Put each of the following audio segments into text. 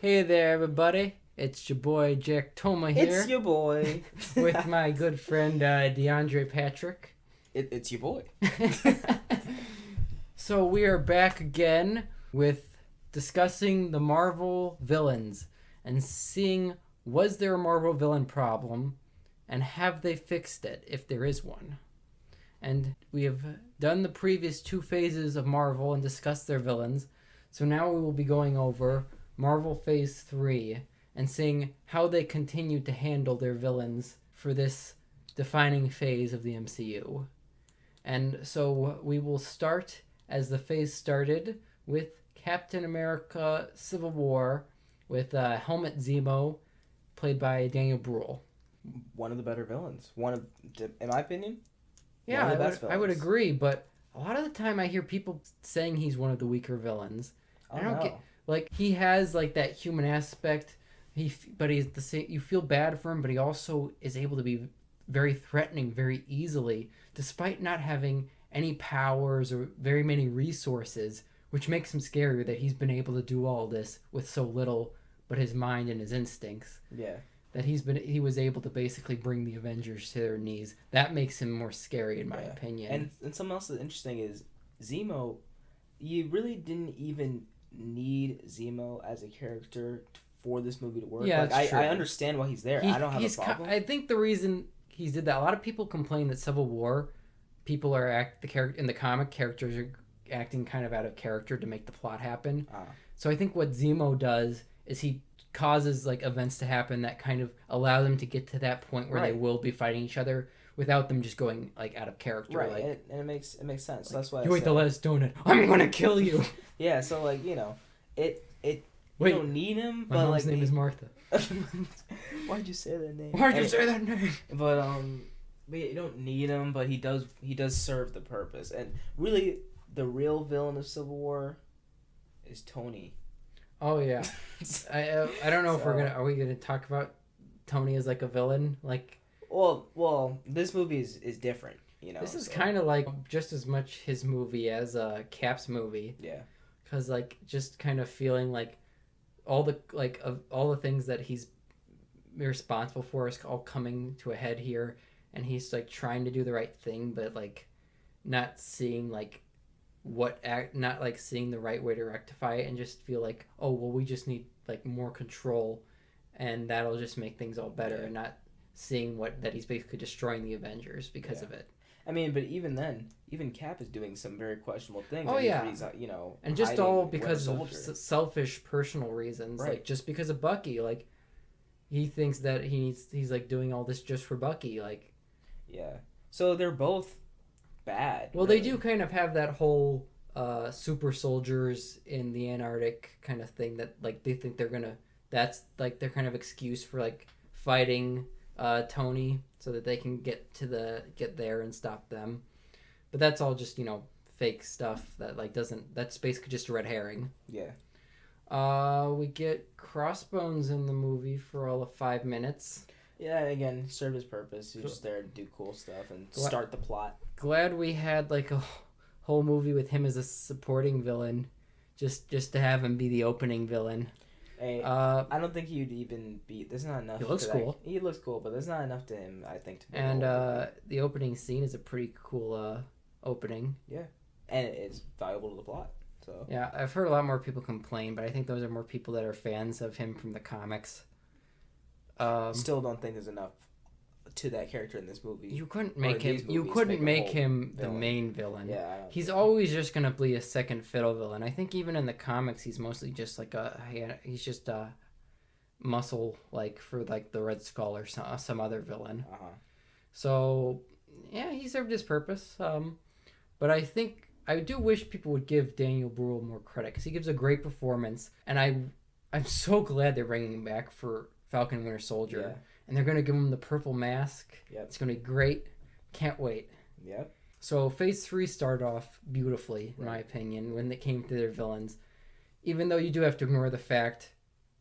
Hey there, everybody. It's your boy Jack Toma here. It's your boy. With my good friend Deandre Patrick. It's your boy. So we are back again with discussing the Marvel villains and seeing, was there a Marvel villain problem and have they fixed it if there is one? And we have done the previous two phases of Marvel and discussed their villains. So now we will be going over Marvel Phase 3 and seeing how they continue to handle their villains for this defining phase of the MCU. And so we will start as the phase started with Captain America Civil War with Helmut Zemo, played by Daniel Bruhl. One of the better villains. In my opinion, Yeah, one of the best I would villains. agree, but a lot of the time I hear people saying he's one of the weaker villains. Oh, I don't no. get, like, he has like that human aspect. But he's the same. You feel bad for him, but he also is able to be very threatening very easily, despite not having any powers or very many resources, which makes him scarier that he's been able to do all this with so little, but his mind and his instincts. Yeah. That he was able to basically bring the Avengers to their knees. That makes him more scary in my opinion. And something else that's interesting is Zemo. You really didn't even need Zemo as a character for this movie to work. Yeah, like, true. I understand why he's there. I don't have a problem. I think the reason he did that, a lot of people complain that Civil War, people are in the comic characters are acting kind of out of character to make the plot happen. So I think what Zemo does is he causes like events to happen that kind of allow them to get to that point where they will be fighting each other without them just going like out of character. Right, like, and it makes sense. Like, So that's why you ate the last donut. I'm gonna kill you. Yeah, so like you Wait, don't need him, my but mom's like name is Martha. Why'd you say that name? Why'd you say that name? But you don't need him, but he does serve the purpose. And really, the real villain of Civil War is Tony. Oh yeah, I don't know if are we gonna talk about Tony as like a villain? Like, well, this movie is different. This is kind of like just as much his movie as Cap's movie. Yeah. Cause like just kind of feeling like all the things that he's responsible for is all coming to a head here, and he's like trying to do the right thing, but like not seeing like not like seeing the right way to rectify it, and just feel like, oh well, we just need like more control, and that'll just make things all better, and not seeing that he's basically destroying the Avengers because of it. I mean, but even then, even Cap is doing some very questionable things. Oh, yeah. He's, and just all because of selfish personal reasons. Right. Like, just because of Bucky. Like, he thinks that he's like doing all this just for Bucky. Like, yeah. So they're both bad. Well, really. They do kind of have that whole super soldiers in the Antarctic kind of thing that, like, they think that's, like, their kind of excuse for, like, fighting Tony so that they can get there and stop them. But that's all just, fake stuff that like that's basically just a red herring. Yeah. We get Crossbones in the movie for all of 5 minutes. Yeah, again, served his purpose. He was just there to do cool stuff and start the plot. Glad we had like a whole movie with him as a supporting villain, just to have him be the opening villain. Hey, I don't think he'd even be. There's not enough. He looks cool. He looks cool, but there's not enough to him, I think. And the opening scene is a pretty cool opening. Yeah, and it's valuable to the plot. So yeah, I've heard a lot more people complain, but I think those are more people that are fans of him from the comics. Still don't think there's enough to that character in this movie. You couldn't make him. You couldn't make him the main villain. Yeah, he's always just gonna be a second fiddle villain. I think even in the comics, he's mostly just like he's just a muscle like for like the Red Skull or some other villain. So yeah, he served his purpose. But I think I do wish people would give Daniel Bruhl more credit because he gives a great performance, and I'm so glad they're bringing him back for Falcon and Winter Soldier. Yeah. And they're going to give him the purple mask. Yep. It's going to be great. Can't wait. Yep. So Phase 3 started off beautifully, in my opinion, when they came to their villains. Even though you do have to ignore the fact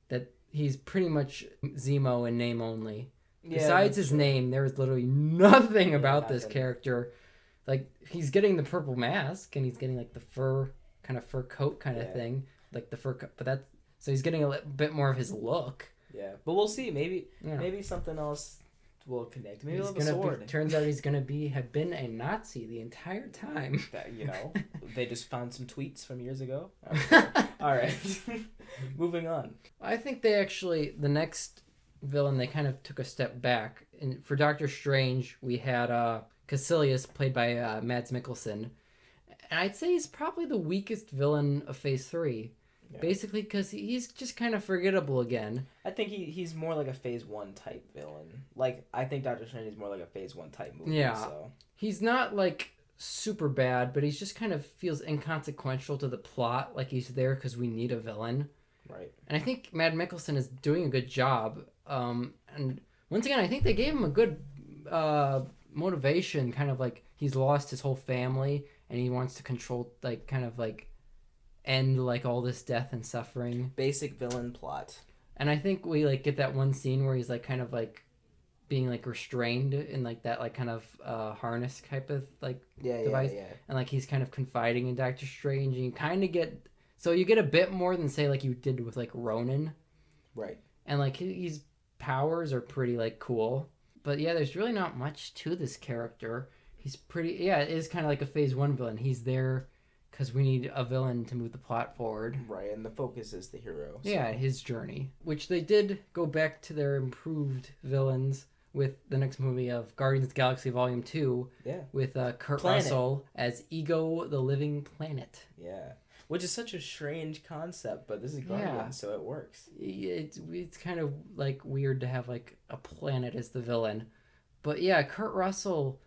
that he's pretty much Zemo in name only. Yeah, besides his name, there's literally nothing about this character. Like, he's getting the purple mask, and he's getting, like, the fur coat kind of thing. Like, the fur coat. But So he's getting a bit more of his look. Yeah, but we'll see. Maybe Yeah. maybe something else will connect. Maybe He's he'll have a sword. turns out he's gonna have been a Nazi the entire time. That, they just found some tweets from years ago. All right, moving on. I think the next villain, they kind of took a step back. And for Doctor Strange, we had Caecilius, played by Mads Mikkelsen. And I'd say he's probably the weakest villain of Phase 3. Yeah. Basically, because he's just kind of forgettable again. I think he's more like a Phase 1 type villain. Like, I think Doctor Strange is more like a Phase 1 type movie. Yeah. So. He's not, like, super bad, but he's just kind of feels inconsequential to the plot. Like, he's there because we need a villain. Right. And I think Mads Mikkelsen is doing a good job. And once again, I think they gave him a good motivation. Kind of like he's lost his whole family and he wants to control, like, kind of like end like all this death and suffering. Basic villain plot. And I think we like get that one scene where he's like kind of like being like restrained in like that like kind of harness type of like device. Yeah. And like he's kind of confiding in Doctor Strange, and you kind of get a bit more than say like you did with like Ronan. Right. And like his powers are pretty like cool. But yeah, there's really not much to this character. He's pretty it is kind of like a Phase 1 villain. He's there because we need a villain to move the plot forward. Right, and the focus is the hero. So. Yeah, his journey. Which they did go back to their improved villains with the next movie of Guardians of the Galaxy Volume 2. Yeah. With Kurt Russell as Ego the Living Planet. Yeah. Which is such a strange concept, but this is Guardians, so it works. It's kind of like weird to have like a planet as the villain. But yeah, Kurt Russell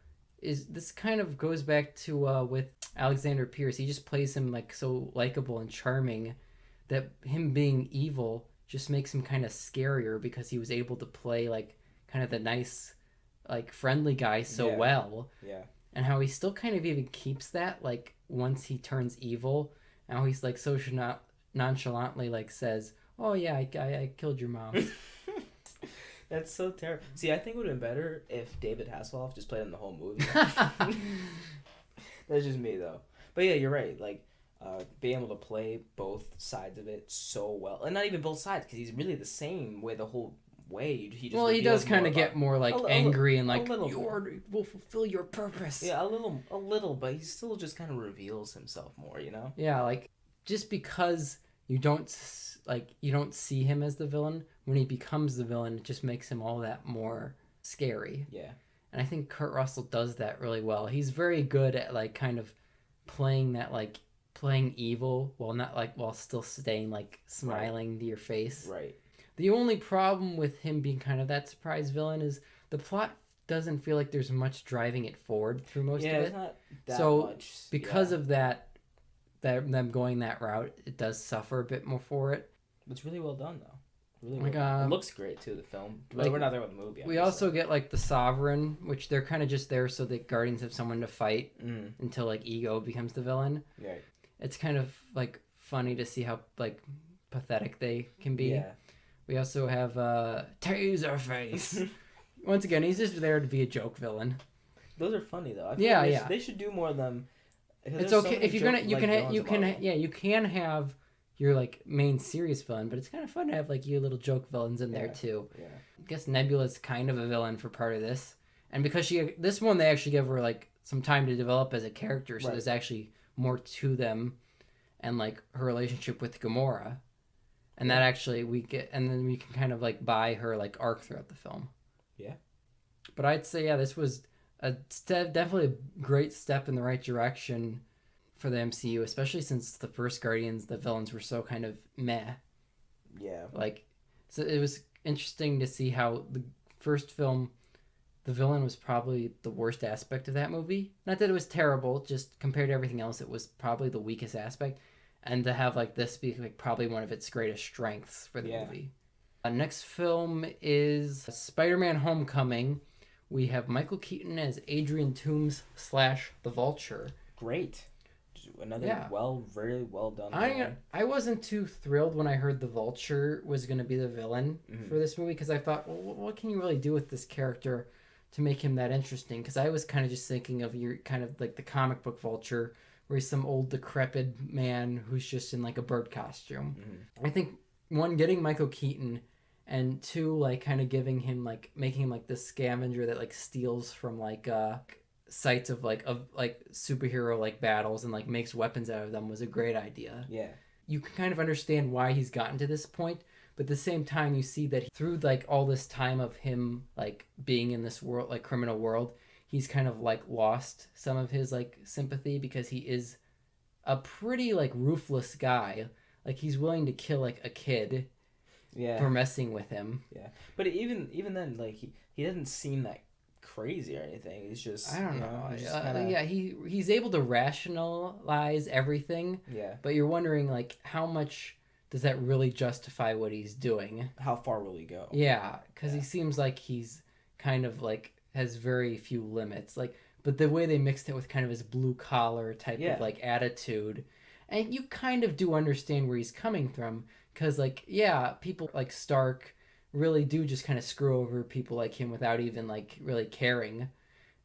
this kind of goes back to with Alexander Pierce. He just plays him like so likable and charming that him being evil just makes him kind of scarier because he was able to play like kind of the nice like friendly guy so well. Yeah. And how he still kind of even keeps that like once he turns evil. And how he's like so nonchalantly like says, "Oh yeah, I killed your mom." That's so terrible. See, I think it would have been better if David Hasselhoff just played in the whole movie. That's just me, though. But yeah, you're right. Like, being able to play both sides of it so well. And not even both sides, because he's really the same way the whole way. He does kind of get more, like, angry and, like, you will fulfill your purpose. Yeah, a little, but he still just kind of reveals himself more, you know? Yeah, like, just because you don't see him as the villain, when he becomes the villain, it just makes him all that more scary. Yeah. And I think Kurt Russell does that really well. He's very good at like kind of playing evil while still staying like smiling to your face. Right. The only problem with him being kind of that surprise villain is the plot doesn't feel like there's much driving it forward through most of it. Yeah, it's not that much. Because of that them going that route, it does suffer a bit more for it. It's really well done, though. Really like, well. It looks great, too, the film. But we're not there with the movie, obviously. We also get, like, the Sovereign, which they're kind of just there so the Guardians have someone to fight until, like, Ego becomes the villain. Right. It's kind of, like, funny to see how, like, pathetic they can be. Yeah. We also have Taserface. Once again, he's just there to be a joke villain. Those are funny, though. I feel they should do more of them. It's okay if you're gonna you can have your like main serious villain, but it's kind of fun to have like your little joke villains in there too. Yeah. I guess Nebula's kind of a villain for part of this, and because this one they actually give her like some time to develop as a character, so there's actually more to them, and like her relationship with Gamora, and that actually we get, and then we can kind of like buy her like arc throughout the film. Yeah. But I'd say this was definitely a great step in the right direction for the MCU, especially since the first Guardians, the villains were so kind of meh. Yeah. Like, so it was interesting to see how the first film, the villain was probably the worst aspect of that movie. Not that it was terrible, just compared to everything else, it was probably the weakest aspect. And to have like this be like probably one of its greatest strengths for the movie. Next film is Spider-Man: Homecoming. We have Michael Keaton as Adrian Toomes / the Vulture. Great. Another very well done. I wasn't too thrilled when I heard the Vulture was going to be the villain for this movie, because I thought, well, what can you really do with this character to make him that interesting? Because I was kind of just thinking of your kind of like the comic book Vulture, where he's some old decrepit man who's just in like a bird costume. I think one, getting Michael Keaton, and two, like kind of giving him like making him like this scavenger that like steals from like sites of like superhero like battles and like makes weapons out of them was a great idea. Yeah. You can kind of understand why he's gotten to this point, but at the same time you see that through like all this time of him like being in this world, like criminal world, he's kind of like lost some of his like sympathy because he is a pretty like ruthless guy. Like he's willing to kill like a kid for messing with him. Yeah. But even then, like he doesn't seem that crazy or anything. He's just, I don't know. he's just kinda... Yeah, he's able to rationalize everything. Yeah. But you're wondering like how much does that really justify what he's doing? How far will he go? Yeah, because he seems like he's kind of like has very few limits. Like, but the way they mixed it with kind of his blue collar type of like attitude, and you kind of do understand where he's coming from. Because like people like Stark really do just kind of screw over people like him without even like really caring,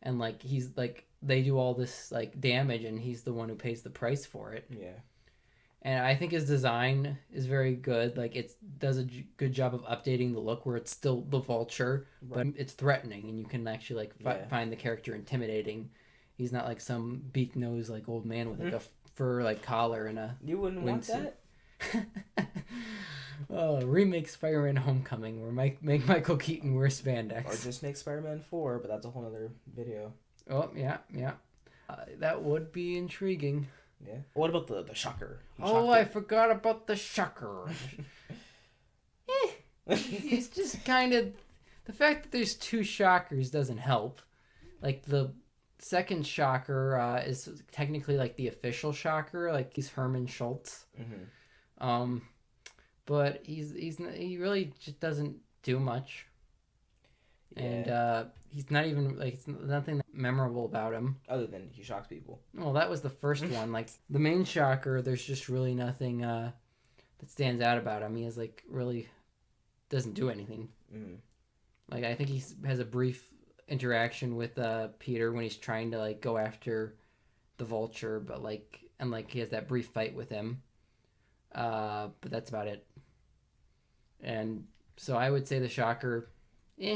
and like he's like they do all this like damage and he's the one who pays the price for it. Yeah. And I think his design is very good. Like it does a good job of updating the look where it's still the Vulture, but it's threatening and you can actually like find the character intimidating. He's not like some beak nose like old man with like a fur like collar and a You wouldn't want that? Remake Spider-Man Homecoming where make Michael Keaton wear spandex. Or just make Spider-Man 4, but that's a whole other video. Oh, yeah. That would be intriguing. Yeah. What about the Shocker? I forgot about the Shocker. He's just kind of... The fact that there's two Shockers doesn't help. Like, the second Shocker is technically, like, the official Shocker. Like, he's Herman Schultz. Mm-hmm. But he really just doesn't do much. Yeah. And he's not even like it's nothing memorable about him other than he shocks people. Well, that was the first one. Like the main Shocker, there's just really nothing that stands out about him. He has like really doesn't do anything. Mm. Like I think he has a brief interaction with Peter when he's trying to like go after the Vulture, but like he has that brief fight with him. But that's about it. And so I would say the Shocker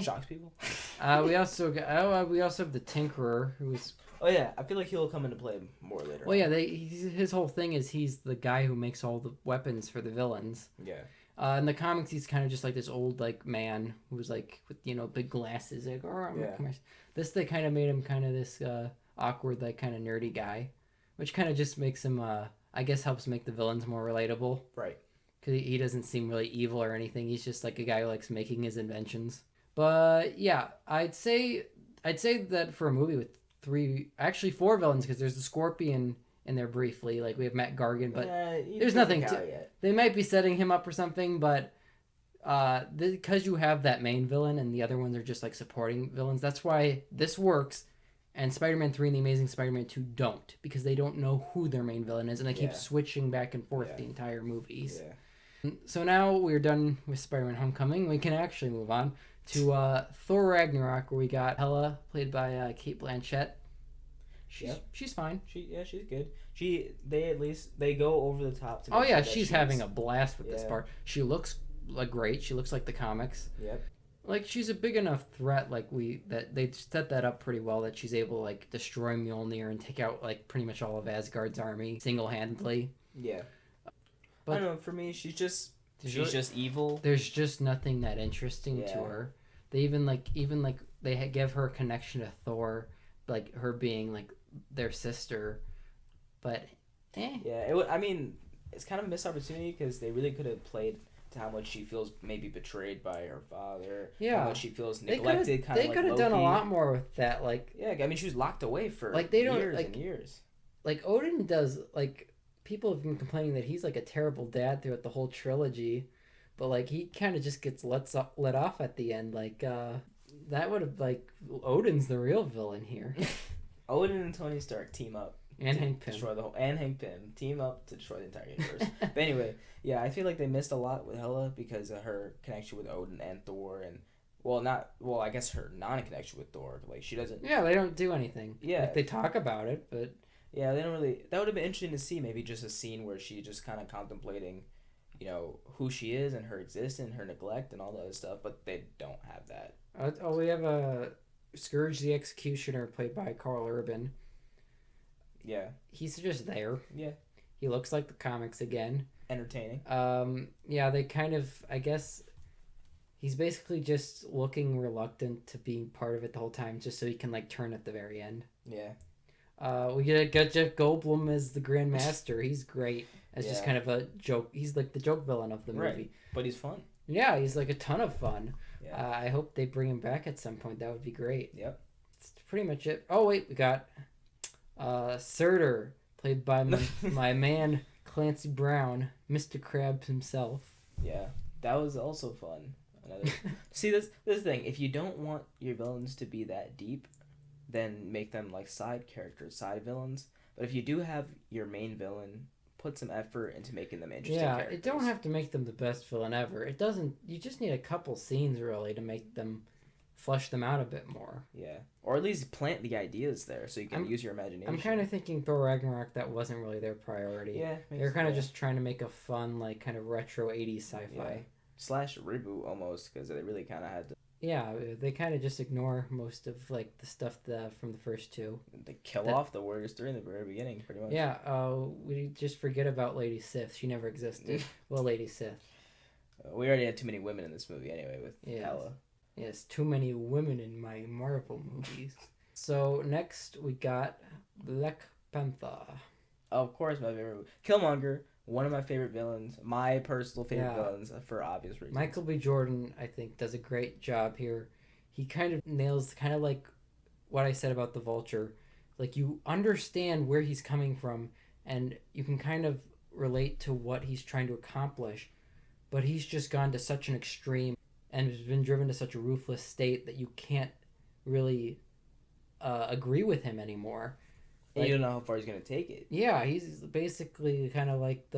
shocks people. We also have the Tinkerer, who's... Oh yeah, I feel like he'll come into play more later. Well, yeah, his whole thing is he's the guy who makes all the weapons for the villains. Yeah. In the comics, he's kind of just like this old like man who's like with big glasses. Like, this they kind of made him kind of this awkward like kind of nerdy guy, which kind of just makes him I guess helps make the villains more relatable. Right. Because he doesn't seem really evil or anything. He's just like a guy who likes making his inventions. But yeah, I'd say that for a movie with four villains, because there's the Scorpion in there briefly. Like we have Matt Gargan, but there's nothing yet. They might be setting him up for something, but because you have that main villain and the other ones are just like supporting villains, that's why this works. And Spider-Man 3 and The Amazing Spider-Man 2 don't, because they don't know who their main villain is, and they keep switching back and forth the entire movies. Yeah. So now we're done with Spider-Man Homecoming. We can actually move on to Thor Ragnarok, where we got Hela, played by Cate Blanchett. She's fine. She's good. They go over the top. To make she's having a blast with this part. She looks like great. She looks like the comics. Yep. Like she's a big enough threat. Like that they set that up pretty well. That she's able to like destroy Mjolnir and take out like pretty much all of Asgard's army single-handedly. Yeah. But I don't know. For me, she's just evil. There's just nothing that interesting to her. They even they give her a connection to Thor, like her being like their sister, but Yeah, it's kind of a missed opportunity because they really could have played to how much she feels maybe betrayed by her father. Yeah, how much she feels neglected. They could have done a lot more with that. Like she was locked away for years and years. Like Odin does like. People have been complaining that he's like a terrible dad throughout the whole trilogy, but like he kind of just gets let off at the end. Like that would have like Odin's the real villain here. Odin and Tony Stark team up and Hank Pym Hank Pym team up to destroy the entire universe. But anyway, I feel like they missed a lot with Hela because of her connection with Odin and Thor, and I guess her non-connection with Thor. Like she doesn't. Yeah, they don't do anything. Yeah, like, they talk about it, but. Yeah, they don't really... That would have been interesting to see, maybe just a scene where she just kind of contemplating, who she is and her existence and her neglect and all that other stuff, but they don't have that. We have a Scourge the Executioner played by Carl Urban. Yeah. He's just there. Yeah. He looks like the comics again. Entertaining. Yeah, they kind of, I guess, he's basically just looking reluctant to being part of it the whole time, just so he can like turn at the very end. Yeah. We got Jeff Goldblum as the Grand Master. He's great as just kind of a joke. He's like the joke villain of the movie. Right. But he's fun. Yeah, he's like a ton of fun. Yeah. I hope they bring him back at some point. That would be great. Yep. That's pretty much it. Oh wait, we got Surtur, played by my man Clancy Brown, Mr. Krabs himself. Yeah, that was also fun. See, this thing. If you don't want your villains to be that deep, then make them like side characters, side villains. But if you do have your main villain, put some effort into making them interesting. Yeah, characters. it don't have to make them the best villain ever. It doesn't. You just need a couple scenes really to make them flush them out a bit more. Yeah, or at least plant the ideas there so you can use your imagination. I'm kind of thinking Thor Ragnarok, that wasn't really their priority. Yeah, they're kind of just trying to make a fun, like kind of retro 80s sci-fi. Yeah. Slash reboot almost, because they really kind of had to. Yeah, they kind of just ignore most of like the stuff from the first two. They kill off the Warriors 3 in the very beginning, pretty much. Yeah, we just forget about Lady Sif. She never existed. Well, Lady Sif. We already had too many women in this movie anyway with Hela. Yes, too many women in my Marvel movies. So next we got Black Panther. Of course, my favorite. Killmonger, one of my favorite villains. My personal favorite villains for obvious reasons. Michael B. Jordan, I think, does a great job here. He kind of nails kind of like what I said about the Vulture. Like, you understand where he's coming from, and you can kind of relate to what he's trying to accomplish. But he's just gone to such an extreme and has been driven to such a ruthless state that you can't really agree with him anymore. Like, you don't know how far he's going to take it. Yeah, he's basically kind of like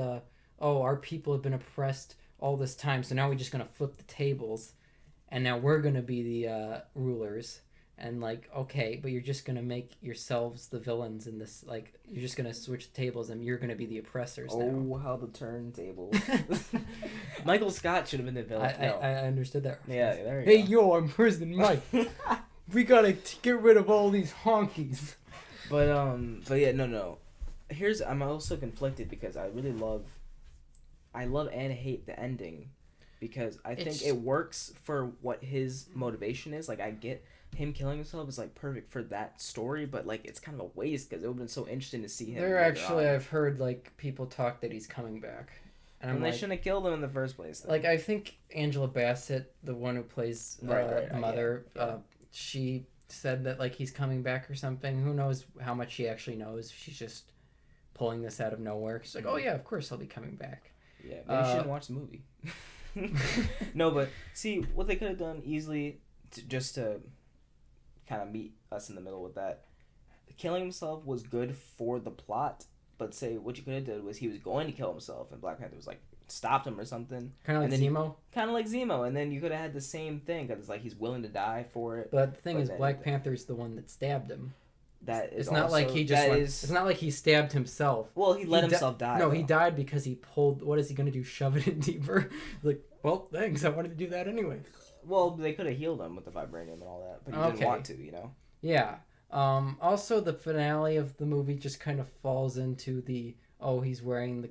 our people have been oppressed all this time, so now we're just going to flip the tables, and now we're going to be the rulers. And like, okay, but you're just going to make yourselves the villains in this, like, you're just going to switch the tables and you're going to be the oppressors now. Oh, how the turntables. Michael Scott should have been the villain. I understood that. Yeah, there you go. Hey, yo, I'm President Mike. We got to get rid of all these honkies. But yeah, no. I'm also conflicted because I love and hate the ending, because I think it works for what his motivation is. Like, I get him killing himself is like perfect for that story, but like it's kind of a waste because it would have been so interesting to see him. I've heard like people talk that he's coming back, and they shouldn't have killed him in the first place. Then. Like, I think Angela Bassett, the one who plays the mother, she said that like he's coming back or something. Who knows how much she actually knows? She's just pulling this out of nowhere. She's like, oh yeah, of course I'll be coming back. Yeah, maybe she didn't watch the movie. No, but see what they could have done easily just to kind of meet us in the middle with that. Killing himself was good for the plot, but say what you could have did was he was going to kill himself and Black Panther was like stopped him or something. Kind of like Zemo? Kind of like Zemo, and then you could have had the same thing because it's like he's willing to die for it. But the thing is, Black Panther's the one that stabbed him. That is it's not like he just it's not like he stabbed himself. Well, he let himself die. No, he died because he pulled. What is he going to do? Shove it in deeper? Like, well, thanks. I wanted to do that anyway. Well, they could have healed him with the vibranium and all that, but he didn't want to, Yeah. Also, the finale of the movie just kind of falls into he's wearing the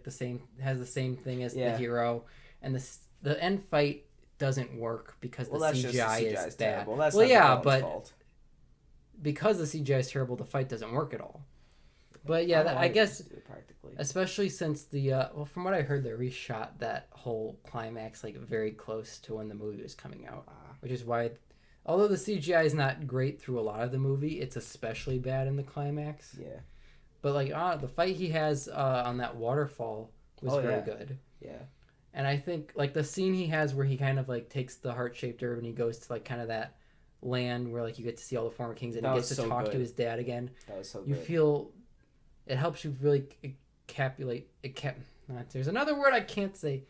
same, has the same thing as the hero, and the end fight doesn't work because the CGI is bad. Well, that's not the fault. Because the CGI is terrible, the fight doesn't work at all. But yeah, I guess practically, especially since from what I heard, they reshot that whole climax like very close to when the movie was coming out, which is why, although the CGI is not great through a lot of the movie, it's especially bad in the climax. Yeah. But like the fight he has on that waterfall was very good. Yeah. And I think like the scene he has where he kind of like takes the heart-shaped herb and he goes to like kind of that land where like you get to see all the former kings and he gets to talk to his dad again. That was so good. You feel it helps you really encapsulate there's another word I can't say.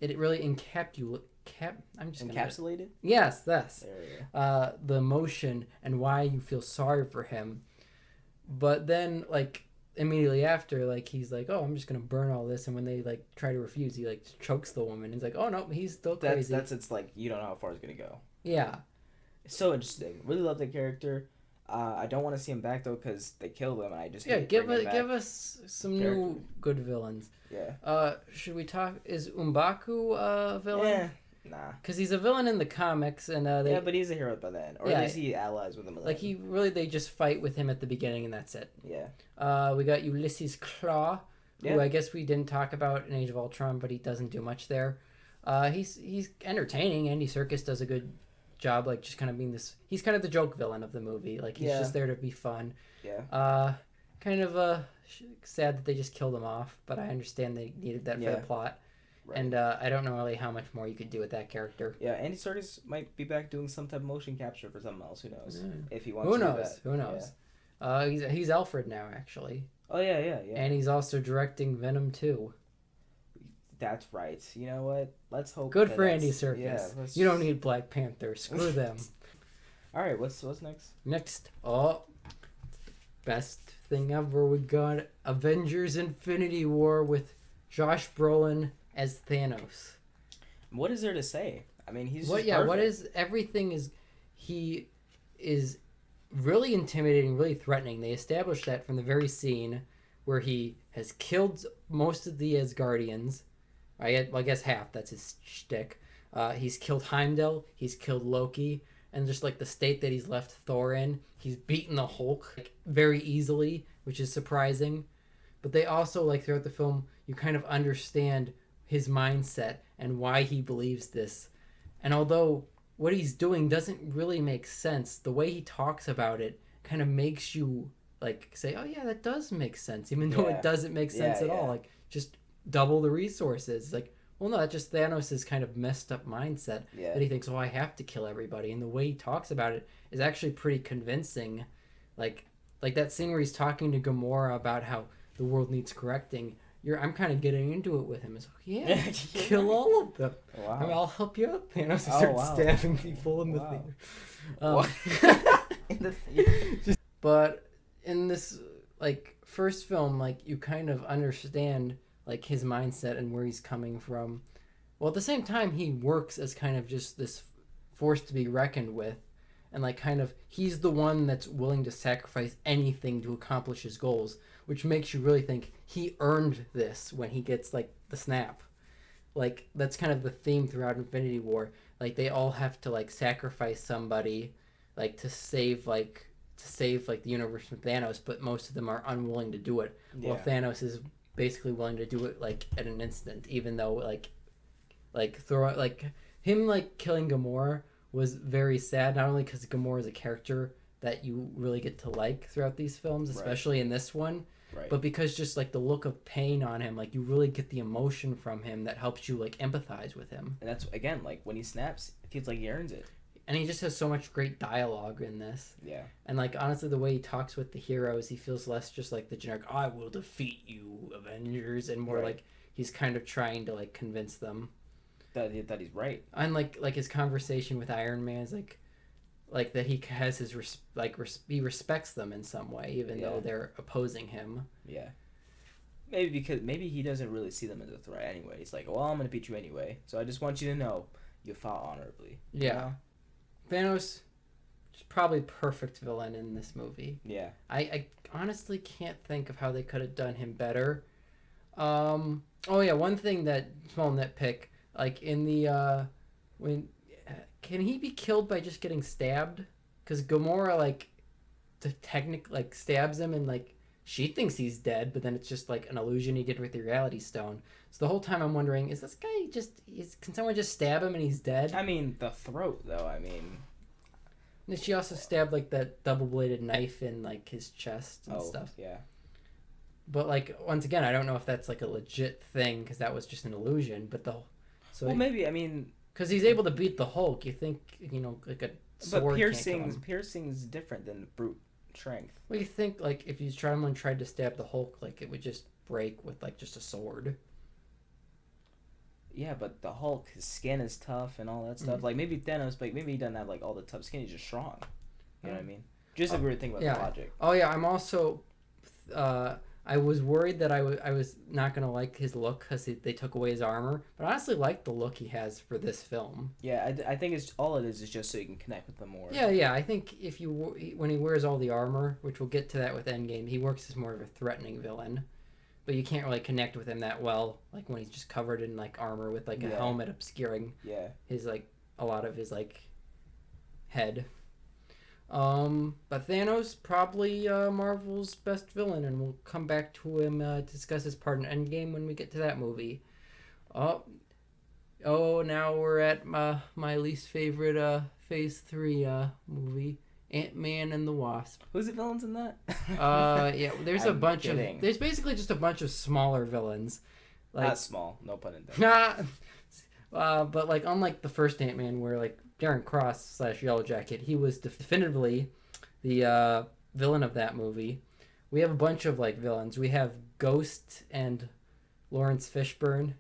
It really encapsulated. Yes, that's the emotion and why you feel sorry for him. But then like immediately after, like, he's like, oh, I'm just gonna burn all this, and when they like try to refuse, he like chokes the woman. He's like, oh no, he's still crazy. It's like you don't know how far it's gonna go. Yeah. It's so interesting. Really love the character. I don't want to see him back though because they killed him, and I just hate give us some new good villains. Yeah. Should we talk? Is Umbaku a villain? Yeah. Nah. Because he's a villain in the comics, and yeah, but he's a hero by then, or at least he allies with him. Like they just fight with him at the beginning, and that's it. Yeah. We got Ulysses Claw, who I guess we didn't talk about in Age of Ultron, but he doesn't do much there. He's entertaining. Andy Serkis does a good job, like just kind of being this. He's kind of the joke villain of the movie. Like he's just there to be fun. Yeah. Kind of sad that they just killed him off, but I understand they needed that for the plot. Right. And I don't know really how much more you could do with that character. Yeah, Andy Serkis might be back doing some type of motion capture for something else. Who knows? If he wants Who to knows? do that. Who knows? He's Alfred now, actually. Oh, yeah. And he's also directing Venom 2. That's right. You know what? Let's hope. Good for Andy Serkis. Yeah, you don't need Black Panther. Screw them. All right, what's next? Next, best thing ever. We got Avengers: Infinity War with Josh Brolin as Thanos. What is there to say? I mean, he's he is really intimidating, really threatening. They established that from the very scene where he has killed most of the Asgardians. I guess half. That's his shtick. He's killed Heimdall. He's killed Loki. And just like the state that he's left Thor in, he's beaten the Hulk very easily, which is surprising. But they also, like, throughout the film, you kind of understand his mindset and why he believes this. And although what he's doing doesn't really make sense, the way he talks about it kind of makes you like say, oh yeah, that does make sense, even though it doesn't make sense at all. Like, just double the resources. Like, well, no, that's just Thanos' kind of messed up mindset that he thinks, oh, I have to kill everybody. And the way he talks about it is actually pretty convincing. Like that scene where he's talking to Gamora about how the world needs correcting. I'm kind of getting into it with him. It's like, kill all of them. Wow. I mean, I'll help you out, Thanos. Start stabbing people in the theater. But in this, like, first film, like, you kind of understand, like, his mindset and where he's coming from. Well, at the same time, he works as kind of just this force to be reckoned with. And, like, kind of, he's the one that's willing to sacrifice anything to accomplish his goals, which makes you really think he earned this when he gets, like, the snap. Like, that's kind of the theme throughout Infinity War. Like, they all have to, like, sacrifice somebody, like, to save the universe from Thanos, but most of them are unwilling to do it. While Thanos is basically willing to do it, like, at an instant, even though, him, like, killing Gamora was very sad, not only because Gamora is a character that you really get to like throughout these films, especially in this one, but because just, like, the look of pain on him, like, you really get the emotion from him that helps you, like, empathize with him. And that's, again, like, when he snaps, it feels like he earns it. And he just has so much great dialogue in this. Yeah. And, like, honestly, the way he talks with the heroes, he feels less just like the generic, I will defeat you, Avengers, and more like he's kind of trying to, like, convince them that he's right. And, like his conversation with Iron Man is, like that he has his, he respects them in some way, even though they're opposing him. Yeah. Maybe he doesn't really see them as a threat anyway. He's like, well, I'm going to beat you anyway. So I just want you to know you fought honorably. Yeah. You know? Thanos is probably perfect villain in this movie. Yeah. I honestly can't think of how they could have done him better. One thing that, small nitpick, like in the, can he be killed by just getting stabbed? Because Gamora, like, stabs him and, like, she thinks he's dead, but then it's just, like, an illusion he did with the Reality Stone. So the whole time I'm wondering, is this guy can someone just stab him and he's dead? I mean, the throat, though, And she also stabbed, like, that double-bladed knife in, like, his chest and stuff. Yeah. But, like, once again, I don't know if that's, like, a legit thing, because that was just an illusion, but maybe, I mean... Because he's able to beat the Hulk, you think, like a sword But piercing's different than brute strength. Well, you think, like, if someone tried to stab the Hulk, like, it would just break with, like, just a sword. Yeah, but the Hulk, his skin is tough and all that stuff. Mm-hmm. Like, maybe Thanos, but maybe he doesn't have, like, all the tough skin. He's just strong. You know what I mean? Just a weird thing about the logic. Oh, yeah, I'm also... I was worried that I was not gonna like his look because they took away his armor, but I honestly like the look he has for this film. Yeah, I think it's all it is just so you can connect with them more. Yeah. I think if when he wears all the armor, which we'll get to that with Endgame, he works as more of a threatening villain, but you can't really connect with him that well, like when he's just covered in like armor with like a helmet obscuring his like a lot of his like head. But Thanos probably Marvel's best villain, and we'll come back to him discuss his part in Endgame when we get to that movie. Now we're at my least favorite Phase 3 movie, Ant-Man and the Wasp. Who's the villains in that? There's a bunch of there's basically just a bunch of smaller villains. Like, not small, no pun intended. But like unlike the first Ant-Man, where like Darren Cross / Yellow Jacket, he was definitively the villain of that movie. We have a bunch of like villains. We have Ghost and Lawrence Fishburne.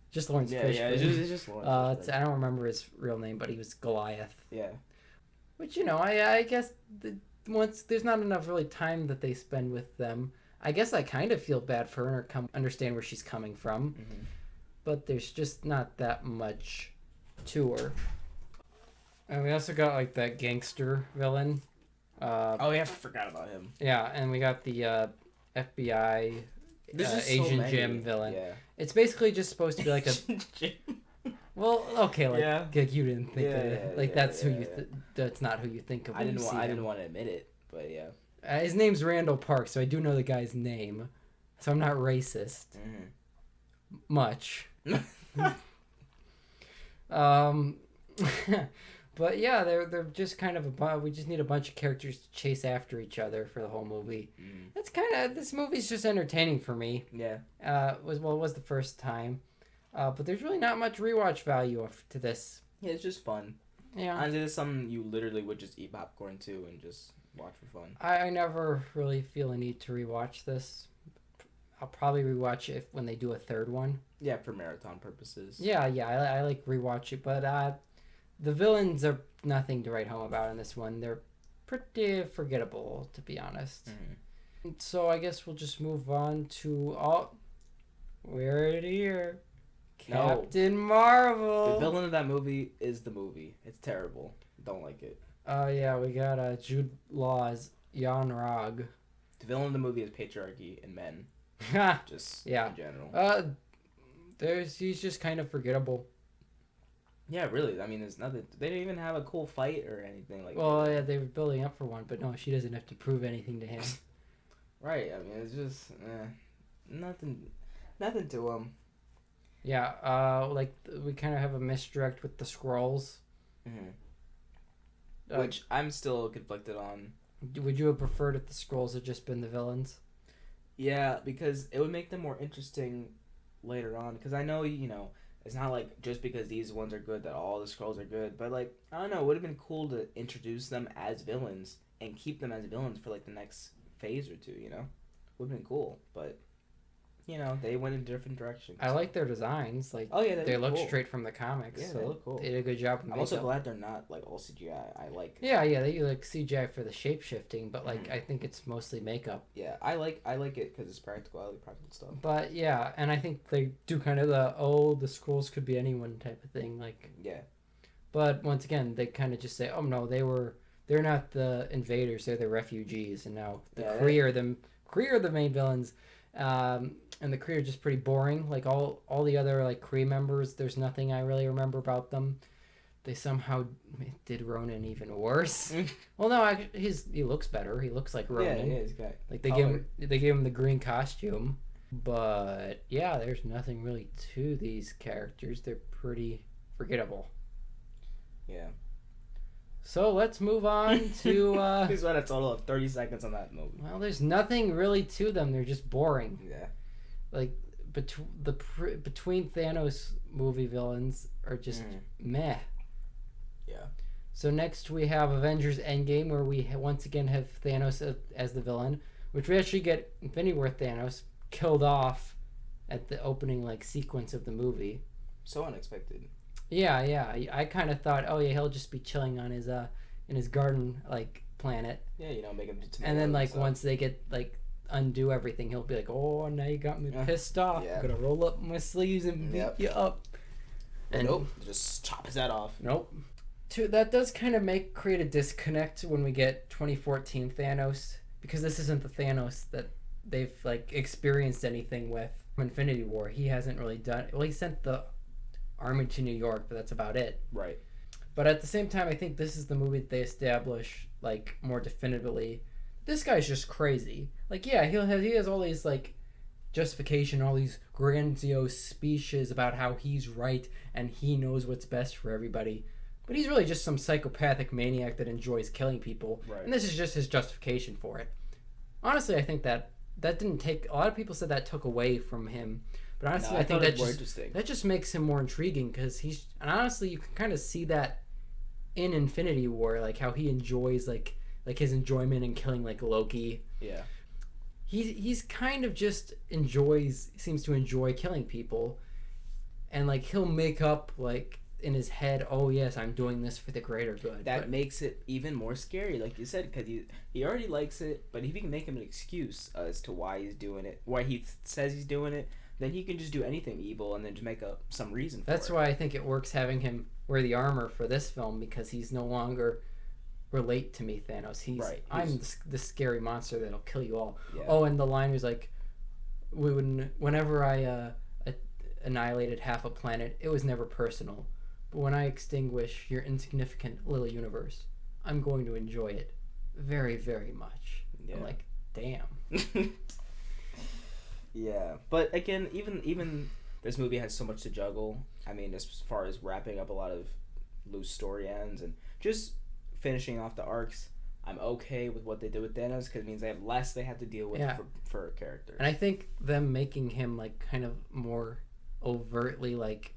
Just Lawrence Fishburne. Yeah, it's just Lawrence. I don't remember his real name, but he was Goliath. Yeah. Which, I guess once there's not enough really time that they spend with them, I guess I kind of feel bad for her and understand where she's coming from. Mm-hmm. But there's just not that much to her. And we also got like that gangster villain. I forgot about him. Yeah, and we got the FBI Asian so Jim villain. Yeah. It's basically just supposed to be like a. Well, okay, like you didn't think of it. Like that's who you. That's not who you think of. I didn't want to admit it, but yeah. His name's Randall Park, so I do know the guy's name, so I'm not racist. Mm-hmm. Much. But yeah, they're just kind of we just need a bunch of characters to chase after each other for the whole movie. Mm. That's kind of this movie's just entertaining for me. Yeah. It was the first time, but there's really not much rewatch value to this. Yeah, it's just fun. Yeah. And it's something you literally would just eat popcorn to and just watch for fun. I never really feel a need to rewatch this. I'll probably rewatch it when they do a third one. Yeah, for marathon purposes. Yeah, I like rewatch it, but the villains are nothing to write home about in this one. They're pretty forgettable, to be honest. Mm-hmm. So I guess we'll just move on to we're here. Captain Marvel. The villain of that movie is the movie. It's terrible. Don't like it. Yeah, we got Jude Law's Jan Rog. The villain of the movie is patriarchy and men. Just in general. He's just kind of forgettable. Yeah, really. I mean, there's nothing. They didn't even have a cool fight or anything like. Well, that. Yeah, they were building up for one, but no, she doesn't have to prove anything to him. Right. I mean, it's just nothing to him. Yeah. We kind of have a misdirect with the Skrulls. Mm-hmm. Which I'm still conflicted on. Would you have preferred if the Skrulls had just been the villains? Yeah, because it would make them more interesting later on. Because I know, it's not like just because these ones are good that all the Skrulls are good. But, like, I don't know, it would have been cool to introduce them as villains and keep them as villains for, like, the next phase or two, Would have been cool. But, they went in different directions. I like their designs. Like, they look cool. Straight from the comics. Yeah, so they look cool. They did a good job. I'm also glad they're not, like, all CGI. I like... Yeah, they like CGI for the shape-shifting, but, like, I think it's mostly makeup. Yeah, I like it because it's practical stuff. But, yeah, and I think they do kind of the Skrulls could be anyone type of thing, like... Yeah. But, once again, they kind of just say, oh, no, they're not the invaders, they're the refugees, and now the Kree are the main villains. And the Kree are just pretty boring. Like all the other like Kree members, there's nothing I really remember about them. They somehow did Ronan even worse. Well, no, he looks better. He looks like Ronan. Yeah, he's got like they gave him the green costume. But yeah, there's nothing really to these characters. They're pretty forgettable. Yeah. So let's move on to. We spent a total of 30 seconds on that movie. Well, there's nothing really to them. They're just boring. Yeah. Like between Thanos movie villains are just meh. Yeah. So next we have Avengers Endgame, where we once again have Thanos as the villain, which we actually get Infinity War Thanos killed off at the opening like sequence of the movie. So unexpected. Yeah. I kind of thought, oh yeah, he'll just be chilling on his in his garden like planet. Yeah, make him do tomatoes. And then like once they get like undo everything. He'll be like, "Oh, now you got me pissed off. Yeah. I'm gonna roll up my sleeves and beat you up." And nope, just chop his head off. Nope. That does kind of create a disconnect when we get 2014 Thanos, because this isn't the Thanos that they've like experienced anything with Infinity War. He hasn't really done. Well, he sent the army to New York, but that's about it. Right. But at the same time, I think this is the movie that they establish like more definitively. This guy's just crazy. Like, yeah, he has all these like justification, all these grandiose speeches about how he's right and he knows what's best for everybody. But he's really just some psychopathic maniac that enjoys killing people. Right. And this is just his justification for it. Honestly, I think that didn't take... A lot of people said that took away from him. But honestly, I think that just makes him more intriguing, because he's... And honestly, you can kind of see that in Infinity War, like how he enjoys, like his enjoyment in killing, like, Loki. Yeah. He's kind of just seems to enjoy killing people. And, like, he'll make up, like... in his head, oh yes, I'm doing this for the greater good. That makes it even more scary, like you said, because he already likes it, but if you can make him an excuse as to why he's doing it, why he says he's doing it, then he can just do anything evil and then just make up some reason for it. That's why I think it works having him wear the armor for this film, because he's no longer relate to me, Thanos. I'm the scary monster that'll kill you all. Yeah. Oh, and the line was like, whenever I annihilated half a planet, it was never personal. But when I extinguish your insignificant little universe, I'm going to enjoy it very, very much. Yeah. I'm like, damn. Yeah. But again, even this movie has so much to juggle. I mean, as far as wrapping up a lot of loose story ends and just finishing off the arcs, I'm okay with what they did with Thanos, because it means they have less they have to deal with for characters. And I think them making him like kind of more overtly like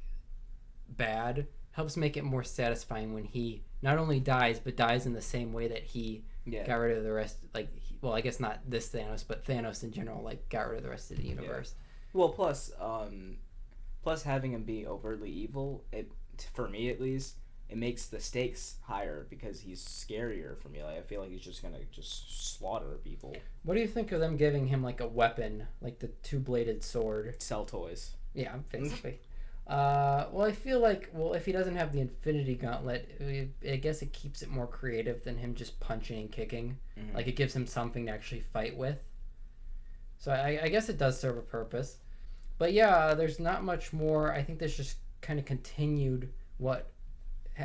bad helps make it more satisfying when he not only dies, but dies in the same way that he got rid of the rest. Like, well, I guess not this Thanos, but Thanos in general, like, got rid of the rest of the universe. Yeah. Well, plus having him be overtly evil, for me at least, it makes the stakes higher because he's scarier for me. Like, I feel like he's just gonna slaughter people. What do you think of them giving him like a weapon, like the two-bladed sword? Sell toys. Yeah, basically. Well, I feel like, if he doesn't have the Infinity Gauntlet, I guess it keeps it more creative than him just punching and kicking. Mm-hmm. Like, it gives him something to actually fight with. So I guess it does serve a purpose. But yeah, there's not much more. I think this just kind of continued what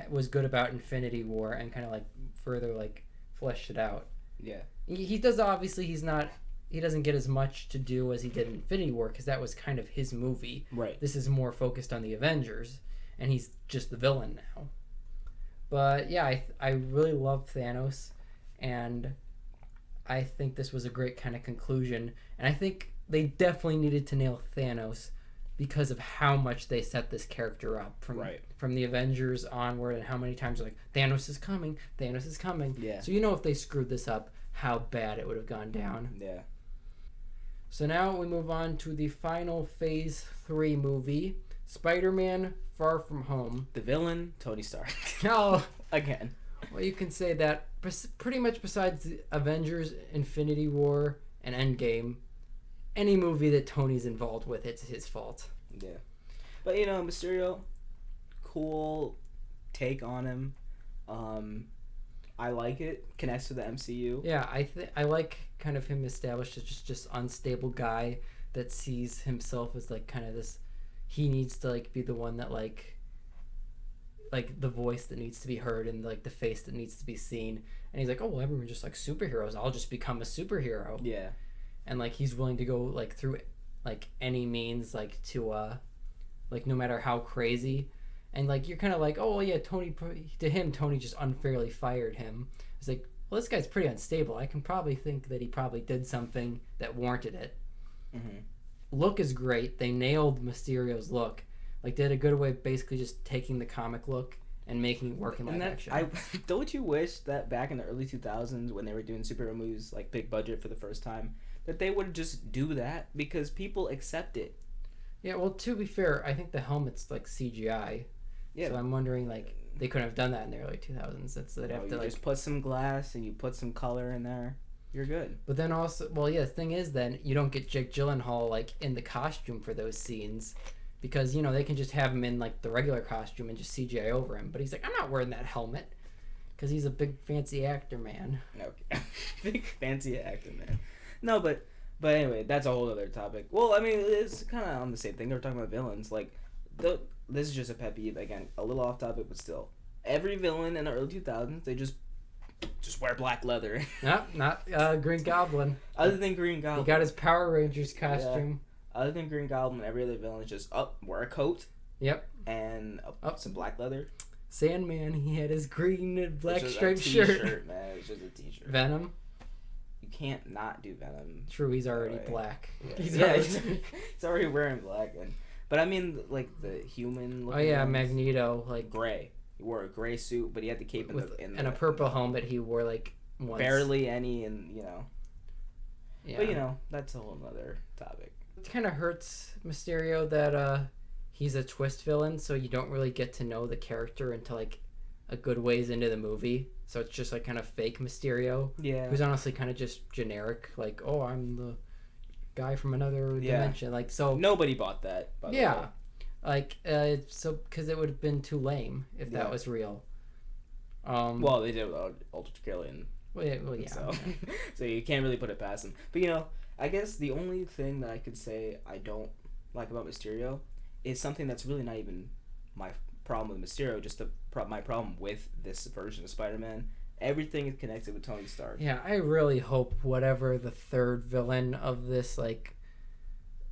was good about Infinity War and kind of like further like fleshed it out. Yeah. He does, obviously, he doesn't get as much to do as he did in Infinity War, because that was kind of his movie. Right. This is more focused on the Avengers, and he's just the villain now. But yeah, I really love Thanos, and I think this was a great kind of conclusion. And I think they definitely needed to nail Thanos because of how much they set this character up from the Avengers onward, and how many times they're like, Thanos is coming, Thanos is coming. Yeah. So if they screwed this up, how bad it would have gone down. Yeah. So now we move on to the final Phase 3 movie, Spider-Man Far From Home. The villain, Tony Stark. Oh, again. Well, you can say that pretty much besides the Avengers, Infinity War, and Endgame, any movie that Tony's involved with, it's his fault. Yeah. But, Mysterio, cool take on him. I like it. Connects to the MCU. Yeah, I like kind of him established as just unstable guy that sees himself as like kind of this. He needs to like be the one that like the voice that needs to be heard and like the face that needs to be seen. And he's like, oh, well, everyone's just like superheroes. I'll just become a superhero. Yeah. And like he's willing to go like through like any means like to like no matter how crazy. And, like, you're kind of like, oh, well, yeah, Tony just unfairly fired him. It's like, well, this guy's pretty unstable. I can probably think that he probably did something that warranted it. Mm-hmm. Look is great. They nailed Mysterio's look. Like, they did a good way of basically just taking the comic look and making it work in live action. Don't you wish that back in the early 2000s when they were doing superhero movies, like, big budget for the first time, that they would just do that? Because people accept it. Yeah, well, to be fair, I think the helmet's, like, CGI. Yeah. So I'm wondering, like, they couldn't have done that in the early 2000s. They'd have to, like, just put some glass and you put some color in there. you're good. But then also, well, yeah, the thing is, then you don't get Jake Gyllenhaal like in the costume for those scenes, because they can just have him in like the regular costume and just CGI over him. But he's like, I'm not wearing that helmet, because he's a big fancy actor, man. Okay, big fancy actor, man. No, but anyway, that's a whole other topic. Well, I mean, it's kind of on the same thing. They were talking about villains. Like, this is just a pet peeve. Again, a little off topic, but still. Every villain in the early 2000s, they just wear black leather. No, not Green Goblin. Other than Green Goblin. He got his Power Rangers costume. Yeah. Other than Green Goblin, every other villain is just, wear a coat. Yep. And some black leather. Sandman, he had his green and black striped shirt. Man, it's just a t-shirt. Venom. You can't not do Venom. True, he's already black. Yeah. He's already wearing black. But I mean, like, the human looking ones, Magneto, like gray. He wore a gray suit, but he had the cape and a purple helmet he wore like once. Barely any, and Yeah. But that's a whole other topic. It kind of hurts Mysterio that he's a twist villain, so you don't really get to know the character until like a good ways into the movie. So it's just like kind of fake Mysterio. Yeah. Who's honestly kind of just generic, like, oh, I'm the guy from another dimension. Like, so nobody bought that. By the way. Like, so because it would have been too lame if that was real. Well, they did with Ultra-Killian. Well, yeah. So you can't really put it past them. But I guess the only thing that I could say I don't like about Mysterio is something that's really not even my problem with Mysterio, just my problem with this version of Spider-Man. Everything is connected with Tony Stark. Yeah, I really hope whatever the third villain of this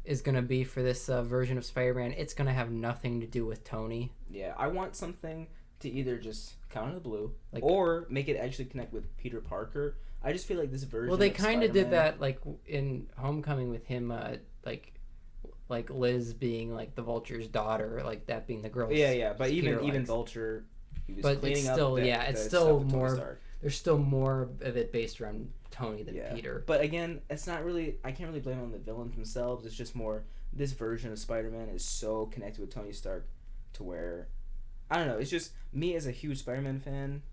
is gonna be for this version of Spider-Man, it's gonna have nothing to do with Tony. Yeah, I want something to either just come out of the blue, or make it actually connect with Peter Parker. I just feel like this version. Well, they kind of did that in Homecoming with him, like Liz being like the Vulture's daughter, like that being the girl. Yeah, but even Vulture, he was cleaning up. It's still more. There's still more of it based around Tony than Peter. But again, it's not really. I can't really blame it on the villains themselves. It's just more this version of Spider-Man is so connected with Tony Stark to where, I don't know. It's just me as a huge Spider-Man fan.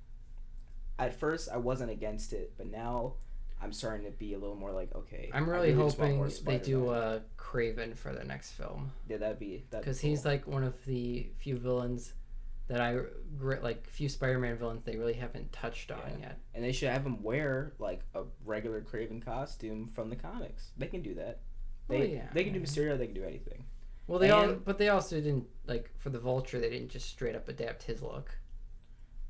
At first, I wasn't against it, but now I'm starting to be a little more like, okay. I'm really hoping they do Kraven for the next film. Yeah, that'd be because cool. He's like one of the few villains that few Spider-Man villains they really haven't touched on yet. And they should have him wear like a regular Kraven costume from the comics. They can do that. They can do Mysterio. They can do anything. Well, they also didn't for the Vulture. They didn't just straight up adapt his look.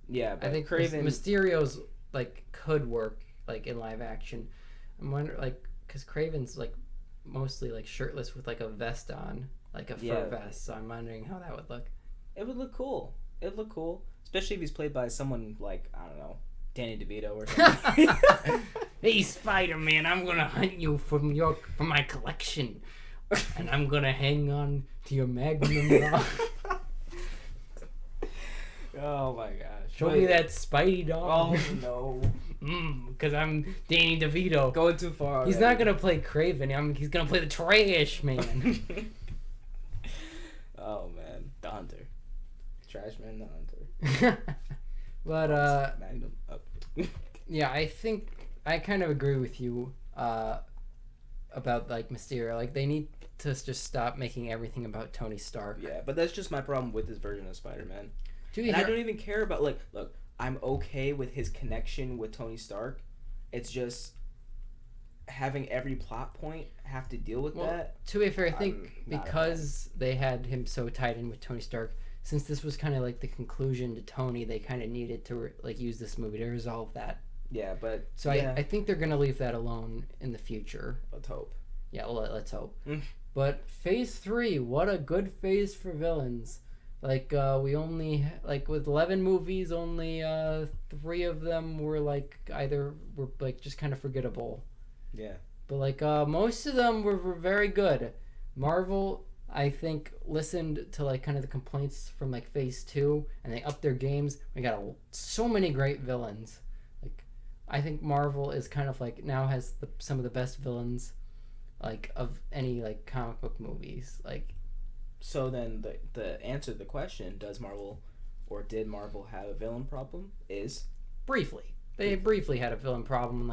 Yeah, but I think Kraven Mysterio's could work in live action. I'm wondering because Kraven's mostly shirtless with a vest on, a fur vest. So I'm wondering how that would look. It would look cool. It'd look cool, especially if he's played by someone I don't know, Danny DeVito or something. Hey, Spider-Man, I'm gonna hunt you from my collection, and I'm gonna hang on to your Magnum dog. Oh my gosh! Show me that Spidey dog. Oh no! Because I'm Danny DeVito. Going too far. He's not gonna play Kraven. He's gonna play the Trash Man. Oh man, the Hunter. Trash Man, the Hunter. But Magnum up. Yeah, I think I kind of agree with you about Mysterio. They need to just stop making everything about Tony Stark. Yeah, but that's just my problem with this version of Spider-Man. I don't even care about look, I'm okay with his connection with Tony Stark. It's just having every plot point have to deal with that. To be fair, I think because they had him so tied in with Tony Stark, since this was kind of the conclusion to Tony, they kind of needed to use this movie to resolve that. Yeah, but so I think they're gonna leave that alone in the future. Let's hope. Yeah, well, let's hope. But Phase 3, what a good phase for villains. We only with 11 movies, only 3 of them were either were just kind of forgettable. Yeah. But most of them were very good. Marvel, I think, listened to kind of the complaints from Phase 2, and they upped their games. We got so many great villains. I think Marvel is kind of now has some of the best villains of any comic book movies. So then the answer to the question, did Marvel have a villain problem, is briefly. They briefly had a villain problem in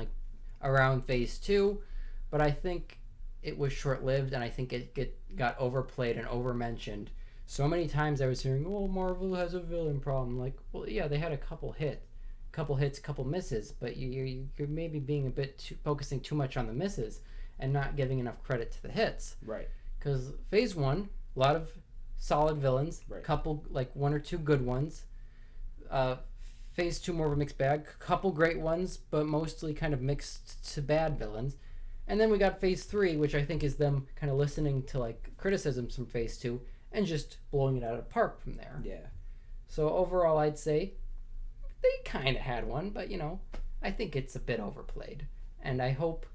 around Phase 2, but I think it was short-lived, and I think it got overplayed and overmentioned. So many times I was hearing, "Oh, Marvel has a villain problem." Like, well, yeah, they had a couple hits, couple misses, but you're maybe being a bit focusing too much on the misses and not giving enough credit to the hits. Right. Because Phase 1, a lot of solid villains, Right. couple, like one or two good ones. Phase 2, more of a mixed bag, couple great ones, but mostly kind of mixed to bad villains. And then we got Phase 3, which I think is them kind of listening to like criticisms from Phase 2 and just blowing it out of the park from there. Yeah. So overall, I'd say they kind of had one, but I think it's a bit overplayed. And I hope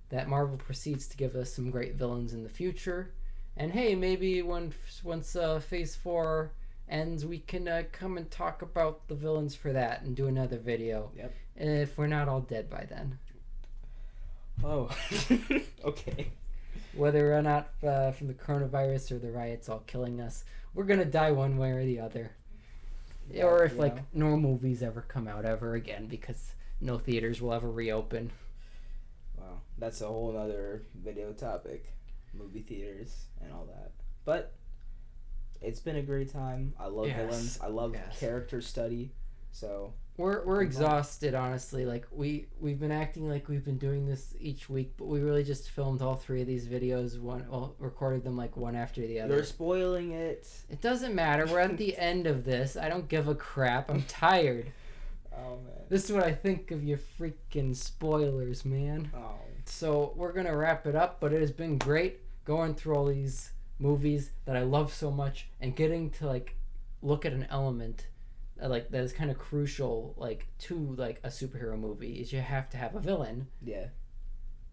that Marvel proceeds to give us some great villains in the future. And hey, maybe once Phase 4 ends, we can come and talk about the villains for that and do another video. Yep. If we're not all dead by then. Oh. Okay. Whether or not from the coronavirus or the riots all killing us, we're gonna die one way or the other. Yeah, or if no movies ever come out ever again because no theaters will ever reopen. Wow, that's a whole other video topic, movie theaters and all that. But it's been a great time. I love villains. I love character study. So we're exhausted, honestly. Like we've been acting like we've been doing this each week, but we really just filmed all three of these videos. Recorded them like one after the other. You're spoiling it. It doesn't matter. We're at the end of this. I don't give a crap. I'm tired. Oh man. This is what I think of your freaking spoilers, man. Oh. So we're gonna wrap it up, but it has been great going through all these movies that I love so much and getting to like look at an element like that is kind of crucial to like a superhero movie is you have to have a villain. Yeah.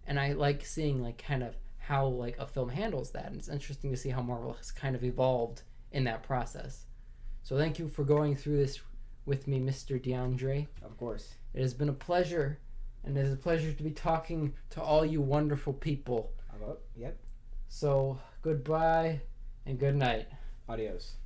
And I like seeing like kind of how like a film handles that, and it's interesting to see how Marvel has kind of evolved in that process. So thank you for going through this with me, Mr. Deandre. Of course. It has been a pleasure, and it is a pleasure to be talking to all you wonderful people. Yep. So goodbye and good night. Adios.